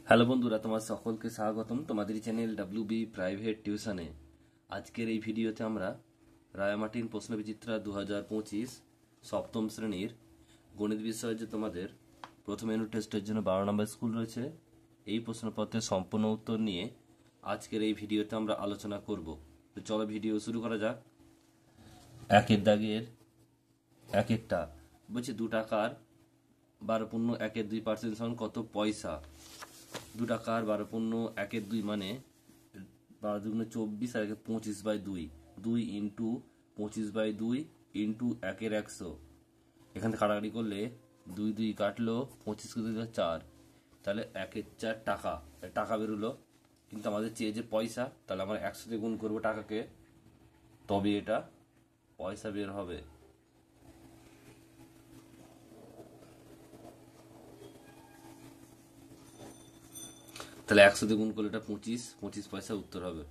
Hello বন্ধুরা, তোমার সকলকে স্বাগতম তোমাদের চ্যানেল ডাব্লিউবি প্রাইভেট টিউশনে। আজকের এই ভিডিওতে আমরা রায়ামার্টিন প্রশ্নবিচিত্রা 2025 সপ্তম শ্রেণীর গণিত বিষয়ে যে তোমাদের প্রথম ইউনিট টেস্টের জন্য 12 নম্বর স্কুল রয়েছে, এই প্রশ্নপত্রের সম্পূর্ণ উত্তর নিয়ে আজকের এই ভিডিওতে আমরা আলোচনা করব। তো চলো ভিডিও শুরু করা যাক। একের দাগের এক একটা বলছে 2 টাকার 12.1-2% সমান কত পয়সা। 2 টাকার 12.1-2 মানে 12×24 আর 25/2, 2 ইন্টু 25/2 ইন্টু 1/100। এখান থেকে কাটাকাটি করলে 2 2 কাটলো, 25 কে 2 4, তাহলে 1/4 টাকা টাকা বেরোলো। কিন্তু আমাদের চেয়েছে পয়সা, তাহলে আমরা 100 দিয়ে গুণ করবো টাকাকে, তবে এটা পয়সা বের হবে। তাহলে 100 দিয়ে গুণ করলে এটা 25 পয়সা উত্তর হবে।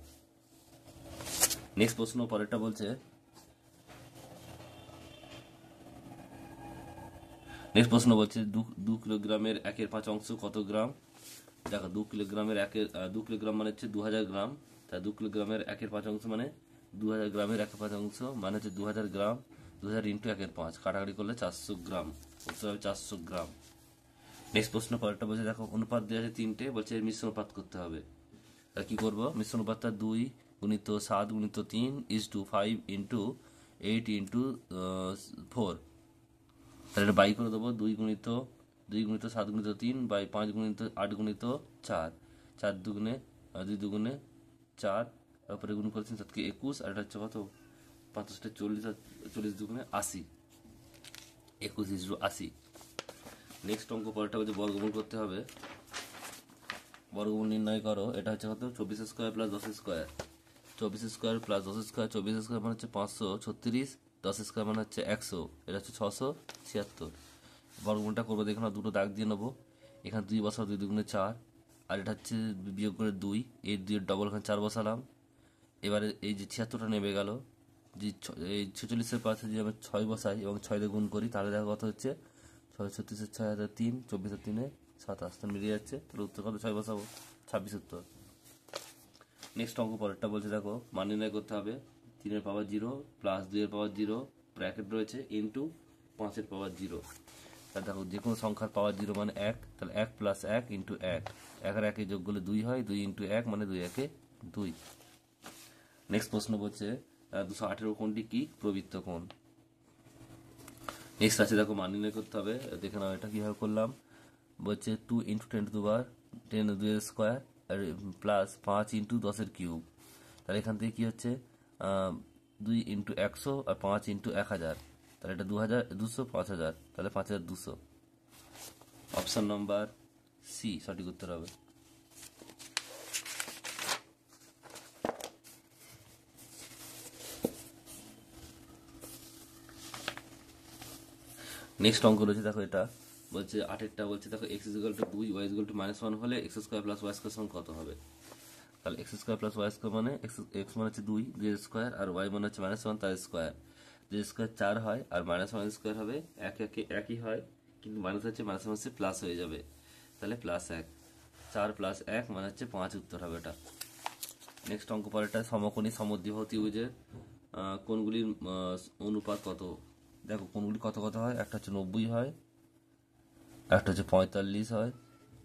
নেক্সট প্রশ্ন পরেরটা বলছে, দু কিলোগ্রামের 1/5 অংশ কত গ্রাম। দেখো 2 কিলোগ্রামের 2 কিলোগ্রাম মানে হচ্ছে 2000 গ্রাম। তাই 2 কিলোগ্রামের 1/5 অংশ মানে 2000 গ্রামের 1/5 অংশ মানে হচ্ছে 2000 গ্রাম। 2000 ইন্টু 1/5 কাটাকাটি করলে 400 গ্রাম, উত্তর হবে 400 গ্রাম। নেক্সট প্রশ্ন পরেরটা বলছে, দেখো অনুপাত দেওয়া আছে 3টে, বলছে এর মিশ্র অনুপাত করতে হবে। তাহলে কি করবো? মিশ্র অনুপাতটা 2 গুণিত 7 গুণিত 3 ইজটু 5 ইন্টু 8 ইন্টু 4। তাহলে এটা বাই করে দেবো। 2 গুণিত 7 গুণিত 3 বাই 5 গুণিত 8 গুণিত 4, 4 দুগুণে 2 দুগুণে 4, তারপরে গুণ করেছেন 7 কে 21, আর এটা হচ্ছে কত 5টা 40, 40 দুগুণে 80, 21/80। নেক্সট অঙ্ক পরেরটা হচ্ছে বর্গমূল করতে হবে। বর্গমূল নির্ণয় করো। এটা হচ্ছে কত 24 square plus 10 square. 24 square plus 10 square, 24 square মানে হচ্ছে 536, 10 স্কোয়ার মানে হচ্ছে 100, এটা হচ্ছে 676। বর্গমূলটা করবো, দেখুন দুটো দাগ দিয়ে নেবো। এখানে 2 বসাও, 2 দুগুণে 4, আর এটা হচ্ছে বিয়োগ করে 2, এই 2 এর ডবল এখানে 4 বসালাম। এবারে এই যে 76টা নেমে গেল, যে এই 46-এর পাশে যদি আমি 6 বসাই এবং 6 দিয়ে গুণ করি, তাহলে দেখো কত হচ্ছে 636-এর 6 হাজার 3, 24-এর 3-এ 27, মিলিয়ে যাচ্ছে। তাহলে উত্তর কত 6 বসাবো, 26 উত্তর। নেক্সট অঙ্ক পরেরটা বলছে, দেখো মান নির্ণয় করতে হবে। 3-এর পাওয়ার 0 প্লাস 2-এর পাওয়ার 0 ব্র্যাকেট রয়েছে ইন্টু 5-এর পাওয়ার 0। তাহলে দেখো যে কোনো সংখ্যার পাওয়ার 0 মানে 1, তাহলে 1 প্লাস 1 ইন্টু 1, 1 আর 1 যোগ করলে 2 হয়, 2 ইন্টু 1 মানে 2 1 2। নেক্সট প্রশ্ন বলছে 218 কোণটি কি? প্রবৃত্ত কোণ। নেক্সট আছে, দেখো মান নির্ণয় করতে হবে। দেখে নাও এটা কিভাবে করলাম। বলছে 2 into 10 square plus 5 into 10 cube. তাহলে এখান থেকে কি হচ্ছে 2 ইন্টু 100 আর 5 ইন্টু 1000, তাহলে এটা 2000, 200, 5000, তাহলে 5200। অপশন নাম্বার সি সঠিক উত্তর হবে। নেক্সট অঙ্ক রয়েছে, দেখো এটা বলছে 8-এরটা বলছে, দেখো x = 2, y = -1 হলে x square plus y square সমান কত হবে। তাহলে x square plus y square মানে x মানে হচ্ছে 2, 2 স্কোয়ার, আর y মানে হচ্ছে -1 তার স্কোয়ার। 2 স্কোয়ার 4 হয়, আর -1 স্কোয়ার হবে একই হয়, কিন্তু মাইনাস হচ্ছে মাঝে প্লাস হয়ে যাবে, তাহলে +1। 4 + 1 মানে হচ্ছে 5, উত্তর হবে এটা। নেক্সট অঙ্ক পরেরটা, সমকোণী সমদ্বিবাহু ত্রিভুজের কোণগুলির অনুপাত কত। দেখো কোণগুলি কত কত হয়, একটা হচ্ছে 90 হয়, একটা হচ্ছে 45 হয়,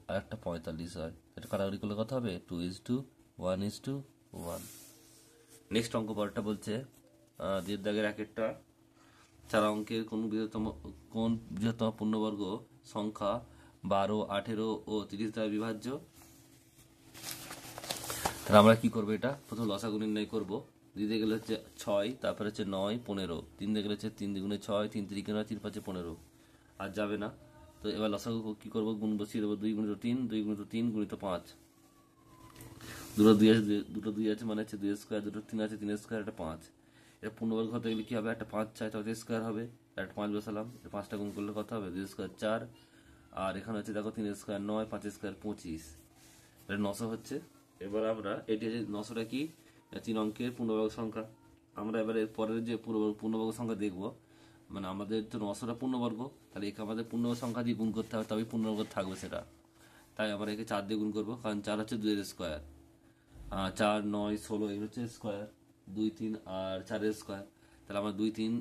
আর একটা 45 হয়। এটা কাটাকাটি করলে কত হবে 2:1:1। নেক্সট অঙ্ক পরেরটা বলছে দেড় দাগের 1-একটা 4 অঙ্কের কোন বৃহত্তম পূর্ণবর্গ সংখ্যা 12, 18 ও 30 দ্বারা বিভাজ্য। তাহলে আমরা কি করবো, এটা প্রথম লসাগু নির্ণয় করবো। দিতে গেলে হচ্ছে 6, তারপরে হচ্ছে 9, 15, 3 দিয়ে গেলে হচ্ছে 3 2 6, 3 3 9, 3 5 15, আর যাবে না। তো এবার লসাগু কি করবো, গুণ বসিয়ে দেবো। 2 × 3, 2 × 3 × 5, দুটো 2 আছে মানে হচ্ছে 2 স্কোয়ার, দুটো 3 আছে 3 স্কোয়ার, একটা 5। এটা পূর্ণবর্গ হতে গেলে কি হবে, একটা 5 চাই, তাহলে স্কোয়ার হবে, একটা 5 বসালাম, 5টা গুণ করলে কত হবে 2 স্কোয়ার 4, আর এখানে হচ্ছে দেখো 3 স্কোয়ার 9, 5 স্কোয়ার 25, এটা 900 হচ্ছে। এবার আমরা এটি হচ্ছে 900টা কি 3 অঙ্কের পূর্ণবর্গ সংখ্যা। আমরা এবারে পরের যে পূর্ণবর্গ সংখ্যা দেখবো, মানে আমাদের তো 900টা পূর্ণবর্গ, তাহলে একে আমাদের পূর্ণবর্গ সংখ্যা দিয়ে গুণ করতে হবে, তবেই পূর্ণবর্গ থাকবে সেটা। তাই আমরা একে 4 দিয়ে গুণ করবো, কারণ 4 হচ্ছে 2 এর স্কোয়ার। 4, 9, 16 এগুলো হচ্ছে স্কোয়ার, 2, 3 আর 4 স্কোয়ার। তাহলে আমরা 2, 3,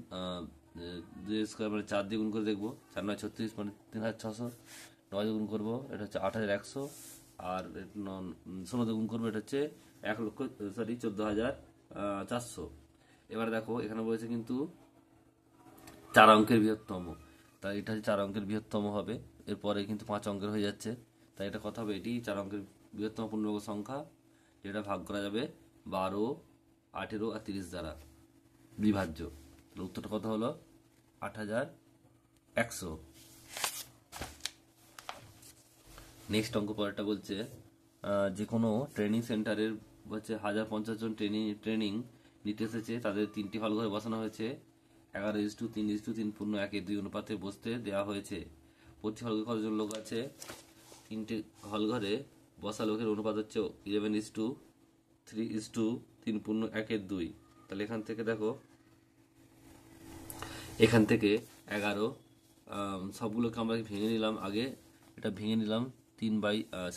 2 স্কোয়ার মানে 4 দিয়ে গুণ করে দেখবো। 4, 9, 36 মানে 3600। 9 দিয়ে গুণ করবো, এটা হচ্ছে 8100। আর 16 দিয়ে গুণ করবো, এটা হচ্ছে 14,400। এবারে দেখো এখানে বলেছে কিন্তু 4 অঙ্কের বৃহত্তম, তাই এটা হচ্ছে 4 অঙ্কের বৃহত্তম হবে। এরপরে কিন্তু 5 অঙ্কের হয়ে যাচ্ছে, তাই এটা কথা হবে এটি 4 অঙ্কের বৃহত্তম পূর্ণবর্গ সংখ্যা, যেটা ভাগ করা যাবে 12, 18 আর 30 দ্বারা বিভাজ্য। তাহলে উত্তরটা কত হলো? 8100। নেক্সট অঙ্ক পরেরটা বলছে যে কোনো ট্রেনিং সেন্টারের হচ্ছে 1050 জন ট্রেনিং নিতে এসেছে, তাদের 3টি হল ঘরে বসানো হয়েছে। 11:3:3 পূর্ণ 1:2 অনুপাতে বসতে দেওয়া হয়েছে। প্রতি হল ঘরে কতজন লোক আছে? 3টে হল ঘরে বসা লোকের অনুপাত হচ্ছে 11:3:3 পূর্ণ 1:2। তাহলে এখান থেকে দেখো, এখান থেকে 11, সবগুলোকে আমরা ভেঙে নিলাম আগে। এটা ভেঙে নিলাম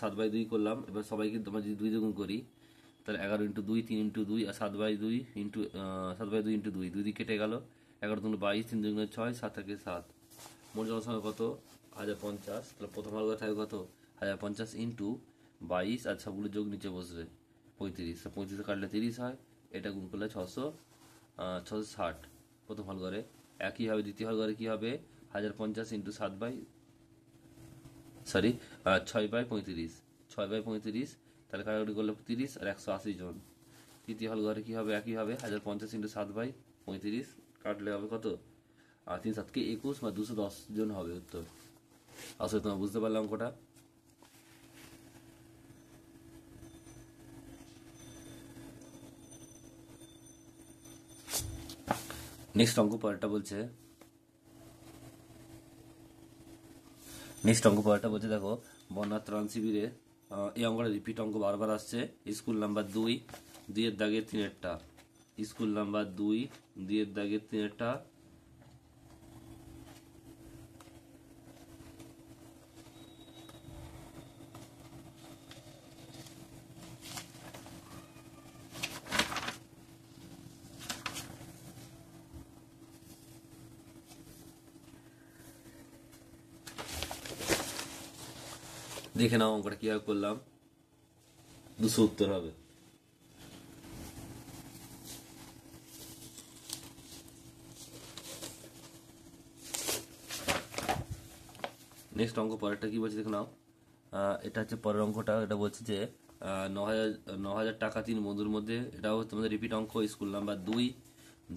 7/2 করলাম। এবার সবাইকে আমরা যদি 2 দিয়ে গুণ করি, তাহলে 11 × 2, 3 × 2 আর 7/2 ইন্টু 7/2 ইন্টু 2, 2 দিয়ে কেটে গেল। 11 × 2 = 22, 3 × 2 = 6, 7 থেকে 7। মোট জনসংখ্যা কত? 1050। তাহলে প্রথম হল থাকবে কত? 1050 ইন্টু 22, আর সবগুলো যোগ নিচে বসবে 35। 35 কাটলে 30 হয়, এটা গুণ করলে 660 প্রথম হল ঘরে। একই হবে দ্বিতীয় হল ঘরে, কি হবে? 1050 ইন্টু 6/35, 6/35, তাহলে কাটাকুটি করলে 30 আর 180 জন। তৃতীয় হল ঘরে কি হবে? একই হবে, 1050 ইন্টু 7/35, কাটলে হবে কত? 3 7 21 বা 210 জন হবে উত্তর। আসলে তোমরা বুঝতে পারলাম অঙ্কটা? নেক্সট অঙ্ক পরেরটা বলছে দেখো, বন্যা ত্রাণ শিবিরে, এই অঙ্কটা রিপিট অঙ্ক বারবার আসছে। স্কুল নাম্বার 2, 2 এর দাগের 3-এরটা। স্কুল নাম্বার 2, 2 এর দাগের 3-এরটা। দেখে নাও অঙ্কটা কিভাবে করলাম। 200 উত্তর হবে। নেক্সট অঙ্ক পরেরটা কি বলছে দেখে নাও। এটা হচ্ছে পরের অঙ্কটা। এটা বলছে যে 9,000 টাকা 3 বন্ধুর মধ্যে। এটাও তোমাদের রিপিট অঙ্ক। স্কুল নাম্বার 2,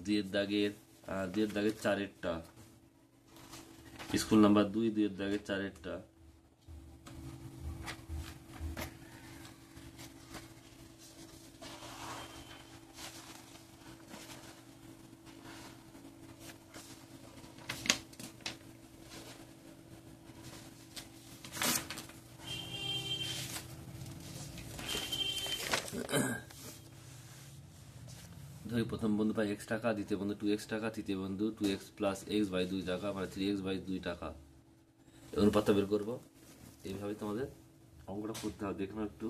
2 এর দাগের 4-এরটা। স্কুল নাম্বার 2, 2 এর দাগের 4-এরটা। ধরি প্রথম বন্ধু পাই x টাকা, দ্বিতীয় বন্ধু 2x টাকা, তৃতীয় বন্ধু 2x প্লাস x/2 টাকা, মানে 3x/2 টাকা। অনুপাতটা বের করবো। এইভাবে তোমাদের অঙ্কটা করতে হবে। দেখুন একটু।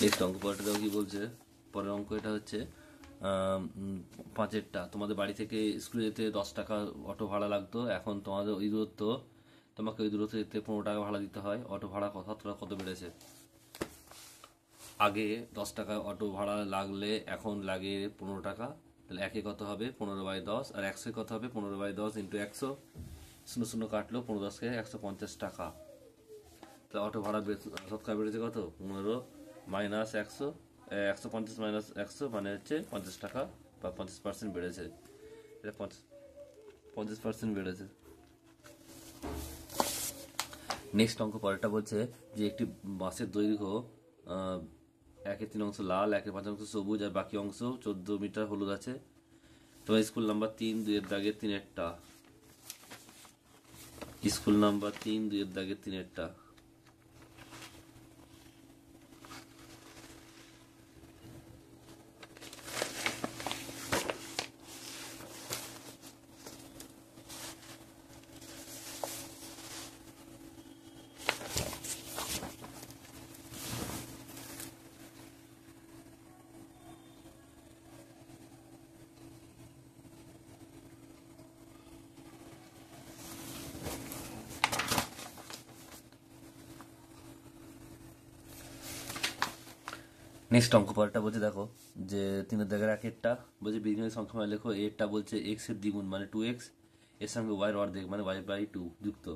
নেক্সট অঙ্ক পরেরটা দেখো কি বলছে। পরের অঙ্ক এটা হচ্ছে 5-এরটা। তোমাদের বাড়ি থেকে স্কুলে যেতে 10 টাকা অটো ভাড়া লাগতো। এখন তোমাকে ওই দূরত্ব যেতে 15 টাকা ভাড়া দিতে হয়। অটো ভাড়া কত বেড়েছে? আগে 10 টাকা অটো ভাড়া লাগলে এখন লাগে 15 টাকা। তাহলে একে কত হবে? 15/10। আর 100 কত হবে? 15/10 ইন্টু 100। 0 কাটলো, 15×10 = 150 টাকা। তাহলে অটো ভাড়া শতকরা বেড়েছে কত? 15 মাইনাস 100, 150 মাইনাস 100 মানে হচ্ছে 50 টাকা, বা 50% বেড়েছে। এটা 50% বেড়েছে। নেক্সট অঙ্ক পরেরটা বলছে যে একটি বাঁশের দৈর্ঘ্য 1/3 অংশ লাল, 1/5 অংশ সবুজ, আর বাকি অংশ 14 মিটার হলুদ আছে। তোমার স্কুল নাম্বার 3, 2 এর দাগের 3-এরটা। স্কুল নাম্বার 3 2 এর দাগে 3-এরটা। নেক্সট অঙ্ক পরেরটা বলছে দেখো যে 3-এর দাগের 1-এরটা বলছে বীজগণিত সংখ্যা মানে লেখো। এরটা বলছে x এর দ্বিগুণ মানে 2x, এর সঙ্গে y এর অর্ধেক মানে y/2 যুক্ত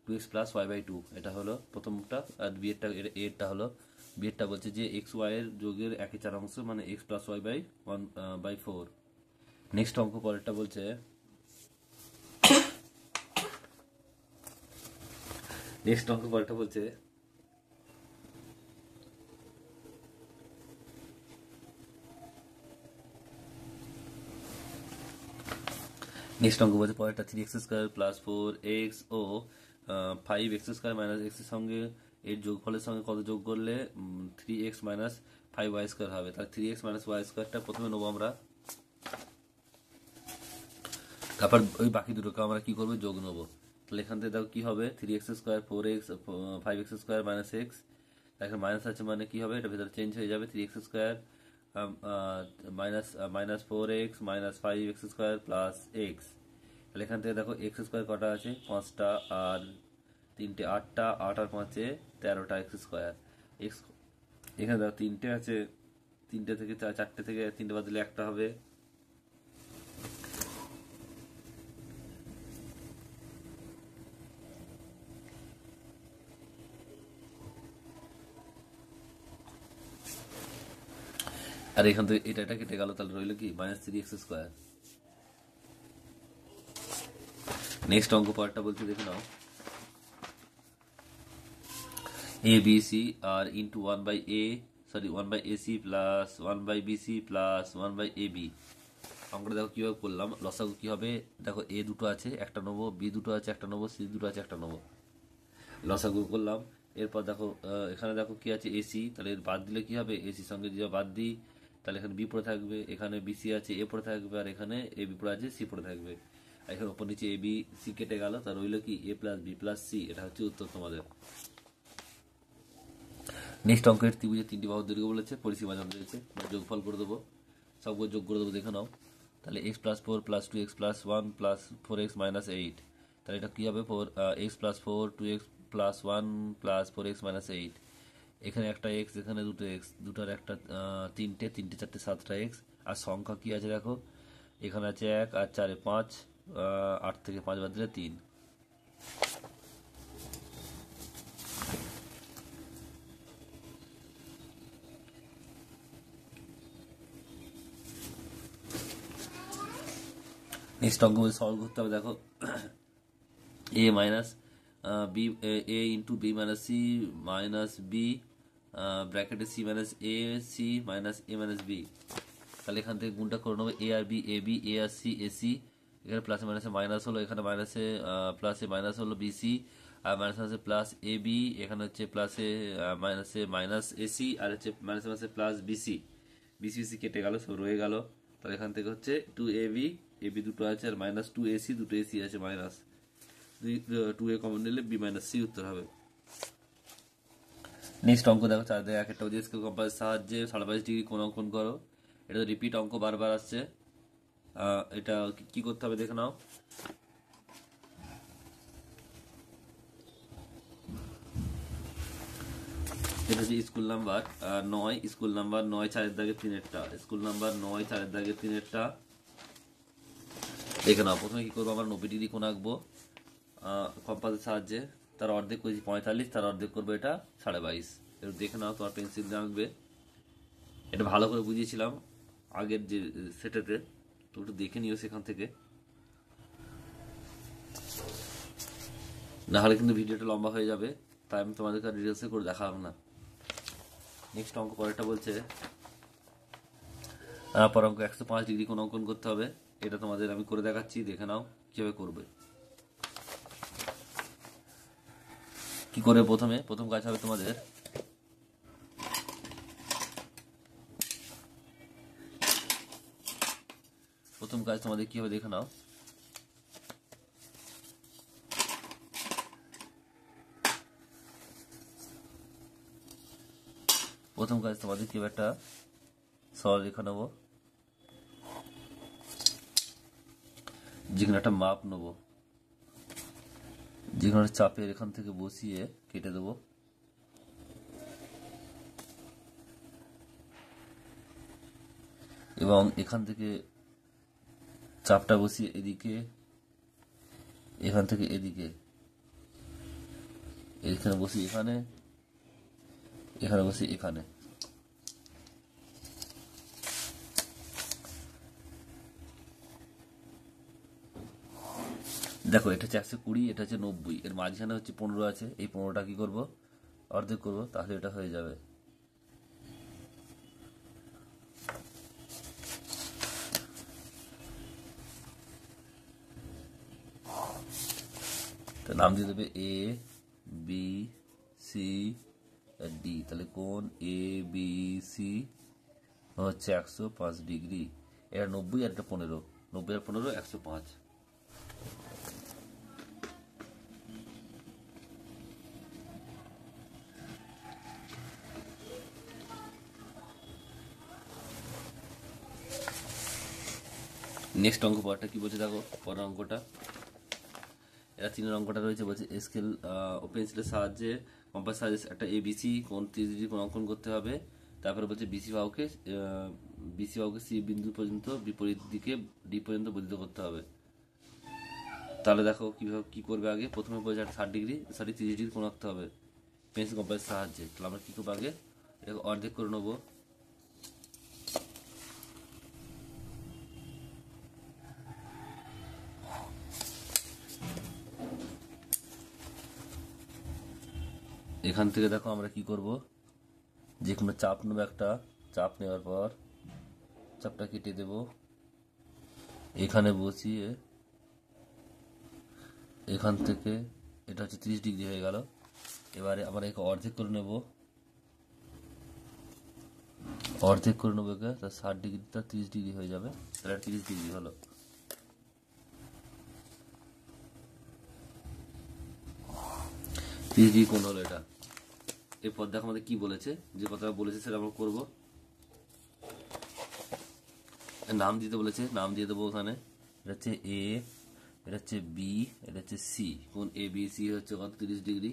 2x প্লাস y/2। এটা হলো প্রথমটা। আর এরটা হলো বিয়েরটা বলছে যে x y এর যোগের 1/4 অংশ মানে x প্লাস y/1/4। নেক্সট অঙ্ক পরেরটা বলছে নেক্সট অঙ্ক পরেরটা বলছে নেক্সট অঙ্ক বলছে পরেরটা 3x² প্লাস 4x ও 5x² মাইনাস x এর সঙ্গে এর যোগফলের সঙ্গে কত যোগ করলে 3x মাইনাস 5y² হবে। তাহলে 3x মাইনাস y²টা প্রথমে নেবো আমরা, তারপর ওই বাকি দুটোকে আমরা কি করবো, যোগ নেবো। তাহলে এখান থেকে দেখো কি হবে, 3x² 4x 5x² minus x। এখানে মাইনাস আছে মানে কি হবে, এটা ভেতরে চেঞ্জ হয়ে যাবে 3x² minus 4x minus 5x² plus x। তাহলে এখান থেকে দেখো x² কটা আছে, 5টা, আর 3টে 8টা, 8 আর 5-এ 13টা x²। x এখানে দেখো 3টে আছে, 3টে থেকে 4টে থেকে 3টে বাদ দিলে একটা হবে। আর এখান থেকে এটা কেটে গেল, তাহলে রইল কি -3x²। নেক্সট অঙ্ক পরেরটা বলছে দেখে নাও, ABC আর into 1/AC plus 1/BC plus 1/AB। অঙ্কটা দেখো কিভাবে করলাম, লসাগু কি হবে, দেখো A দুটো আছে একটা নেবো, B দুটো আছে একটা নেবো, C দুটো আছে একটা নেবো, লসাগু করলাম। এরপর দেখো এখানে দেখো কি আছে AC, তাহলে এর বাদ দিলে কি হবে, AC সঙ্গে যদি বাদ দিই তাহলে এখানে B পড়ে থাকবে, এখানে BC আছে A পড়ে থাকবে, আর এখানে AB পড়ে আছে C পড়ে থাকবে। আর এখানে ওপর নিচে ABC কেটে গেল, তার রইল কি A plus B plus C। এটা হচ্ছে উত্তর তোমাদের। নেক্সট অঙ্কের ত্রিভুজের 3টি বাহুর দৈর্ঘ্য বলেছে, পরিসীমা জানতে হয়েছে, যোগফল করে দেবো, সবগুলো যোগ করে দেবো, দেখে নাও। তাহলে x plus 4 plus 2x plus 1 plus 4x minus 8। তাহলে এটা কী হবে, x plus 4 2x plus 1 plus 4x minus 8। এখানে একটা x, এখানে দুটো x, দুটার একটা 3টে 4টে 7টা x। আর সংখ্যা কি আছে দেখো, এখানে আছে 1 আর 4 5, 8 থেকে 5 বাদ দিলে 3। নেক্সট অঙ্ক সলভ করতে হবে, দেখো a minus B, a into B minus C minus B ব্র্যাকেটে C minus A C minus A minus B. তাহলে এখান থেকে গুণটা করে নেবো, এ আর বি এ বি, এ আর সি এ সি। এখানে প্লাসে মাইনাসে মাইনাস হলো, এখানে মাইনাসে প্লাসে মাইনাস হলো বিসি, আর মাইনাস মাইনাসে প্লাস এ বি, এখানে হচ্ছে প্লাসে মাইনাসে মাইনাস এসি, আর হচ্ছে মাইনাসে মাইনাসে প্লাস বিসি। বিসি বিসি কেটে গেল, সব রয়ে গেল। তাহলে এখান থেকে হচ্ছে 2ab, এবি দুটো আছে, আর মাইনাস 2ac, দুটো এসি আছে মাইনাস 2a কমন নিলে বি মাইনাস সি উত্তর হবে। নেক্সট অঙ্ক দেখো, 4 একটা স্কেল কম্পাসের সাহায্যে 22.5 কোণ অঙ্কন করো। এটা রিপিট অঙ্ক বারবার আসছে, এটা কি করতে হবে দেখে নাও। এটা হচ্ছে স্কুল নাম্বার 9, স্কুল নাম্বার 9 4-এর দাগে 3-এরটা, স্কুল নাম্বার 9 4-এর দাগে 3-এরটা দেখে নাও। প্রথমে কি করবো, আমরা 90° কোণ আঁকবো কম্পাসের সাহায্যে। তার অর্ধেক করেছি 45, তার অর্ধেক করবো এটা 22.5। এটা দেখে নাও, তোমার পেন্সিল দিয়ে আঁকবে। এটা ভালো করে বুঝিয়েছিলাম আগের যে সেটেতে, তো একটু দেখে নিও সেখান থেকে, না হলে কিন্তু ভিডিওটা লম্বা হয়ে যাবে, তাই আমি তোমাদেরকে ডিটেলসে করে দেখালাম না। নেক্সট অঙ্ক পরেরটা বলছে পর অঙ্ক 105° কোণ অঙ্কন করতে হবে। এটা তোমাদের আমি করে দেখাচ্ছি, দেখে নাও কিভাবে করবে। কি করে প্রথম কাজ হবে তোমাদের, কি হবে দেখে নাও। প্রথম কাজ তোমাদের কি হবে, একটা সরলরেখা নেবো, যেখানে একটা মাপ নেবো, যেখানে চাপের এখান থেকে বসিয়ে কেটে দেবো। এবং এখান থেকে চাপটা বসিয়ে এদিকে, এখান থেকে এদিকে, এখানে বসি এখানে, এখানে বসি এখানে। দেখো এটা হচ্ছে 120, এটা হচ্ছে 90, এর মাঝখানে হচ্ছে 15 আছে। এই 15টা কি করব, অর্ধেক করব, তাহলে এটা হয়ে যাবে। তো নাম দিয়ে দেবে এ বি সি ডি। তাহলে কোণ এ বি সি হচ্ছে 105 ডিগ্রি। এটা 90 আর এটা 15, 90 আর 15 105। নেক্সট অঙ্ক পরটা কি বলছে দেখো, পরের অঙ্কটা, এটা 3 অঙ্কটা রয়েছে। বলছে স্কেল ও পেন্সিলের সাহায্যে, কম্পাস সাহায্যে একটা এবিসি কোণ 30 ডিগ্রি কোণ অঙ্কন করতে হবে। তারপরে বলছে বিসি বাহুকে সি বিন্দু পর্যন্ত বিপরীত দিকে ডি পর্যন্ত বর্ধিত করতে হবে। তাহলে দেখো কিভাবে কি করবে। আগে প্রথমে বলছে 30 ডিগ্রি কোণ আঁকতে হবে পেন্সিল কম্পাসের সাহায্যে। তাহলে আমরা কি করবো, আগে এটাকে অর্ধেক করে নেবো। এখান থেকে দেখো আমরা কি করব, যে কোনো চাপ নেবো, একটা চাপ নেওয়ার পর চাপটা কেটে দেব, এখানে বসিয়ে এখান থেকে এটা হচ্ছে 30 ডিগ্রি হয়ে গেল। এবারে আমরা একে অর্ধেক করে নেব, একে, তার 60 ডিগ্রিটা 30 ডিগ্রি হয়ে যাবে, তাহলে 30 ডিগ্রি হলো। কোণ হলো এটা। এরপর দেখো আমাদের কি বলেছে, যে কথাটা বলেছে সেটা আমরা করবো। নাম দিতে বলেছে, নাম দিয়ে দেবো ওখানে। এটা হচ্ছে এ, এটা হচ্ছে বি, এটা হচ্ছে সি। কোণ এ বি সি হচ্ছে কত, 30 ডিগ্রি।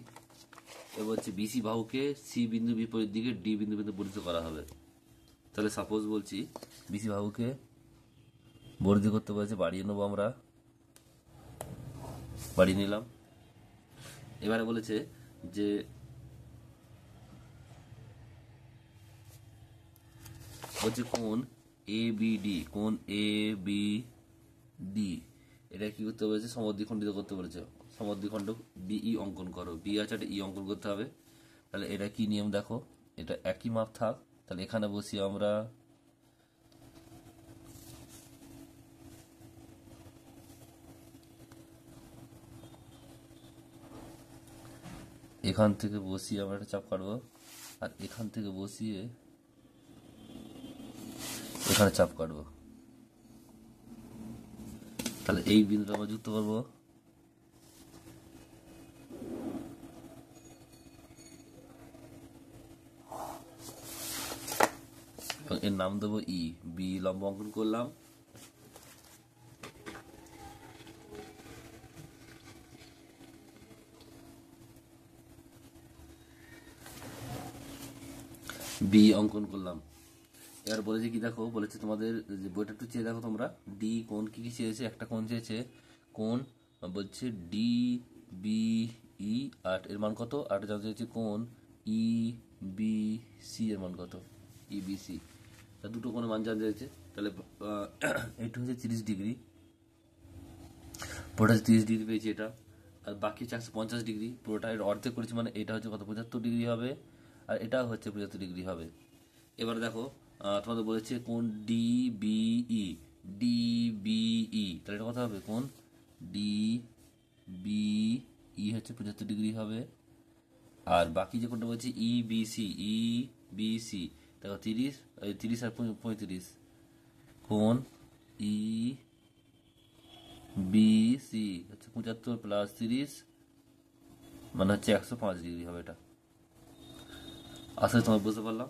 এবার হচ্ছে বিসি বাহুকে সি বিন্দু বিপরীত দিকে ডি বিন্দু বর্ধিত করা হবে। তাহলে সাপোজ বলছি বিসি বাহুকে বর্ধিত করতে বলেছে, বাড়িয়ে নেবো আমরা, বাড়িয়ে নিলাম। এবারে বলেছে যে কোণ এ বি ডি, কোণ এ বি ডি, এটা কি করতে বলেছে, সমদ্বিখণ্ডিত করতে বলেছে। সমদ্বিখণ্ড বিই অঙ্কন করো, বি আছে একটা ই অঙ্কন করতে হবে। তাহলে এটা কি নিয়ম দেখো, এটা একই মাপ থাক। তাহলে এখানে বসি আমরা, এখান থেকে বসিয়ে আমরা একটা চাপ কাটবো, আর এখান থেকে বসিয়ে এখানে চাপ কাটবো। তাহলে এই বিন্দুটা আমরা যুক্ত করবো। এর নাম দেবো ই। বি লম্ব অঙ্কন করলাম, বি অঙ্কন করলাম। এবার বলেছে কি দেখো, বলেছে তোমাদের যে বইটা একটু চেয়ে দেখো তোমরা, ডি কোণ কি কি চেয়েছে, একটা কোণ চেয়েছে, কোণ বলছে ডি বি ই, আর এর মান কত, আর জানতে চাইছে কোণ ই বি সি এর মান কত, ই বি সি। তা দুটো কোণের মান জানতে চাইছে। তাহলে এইটা হচ্ছে 30 ডিগ্রি, পুরোটা হচ্ছে 30 ডিগ্রি পেয়েছি এটা, আর বাকি হচ্ছে 150 ডিগ্রি। পুরোটা এর অর্ধেক করেছি, মানে এটা হচ্ছে কত, 75 ডিগ্রি হবে, আর এটা হচ্ছে 75 ডিগ্রি হবে। এবার দেখো তোমাদের বলেছে কোণ ডি বিই, ডি বিই, তাহলে এটা কথা হবে, কোণ ডি বিই হচ্ছে 75 ডিগ্রি হবে। আর বাকি যে কোনটা বলছি EBC দেখো 30 30 আর 35 কোণ EBC হচ্ছে 75 প্লাস 30 মানে হচ্ছে 105 ডিগ্রি হবে এটা। আসলে তোমার বুঝতে পারলাম।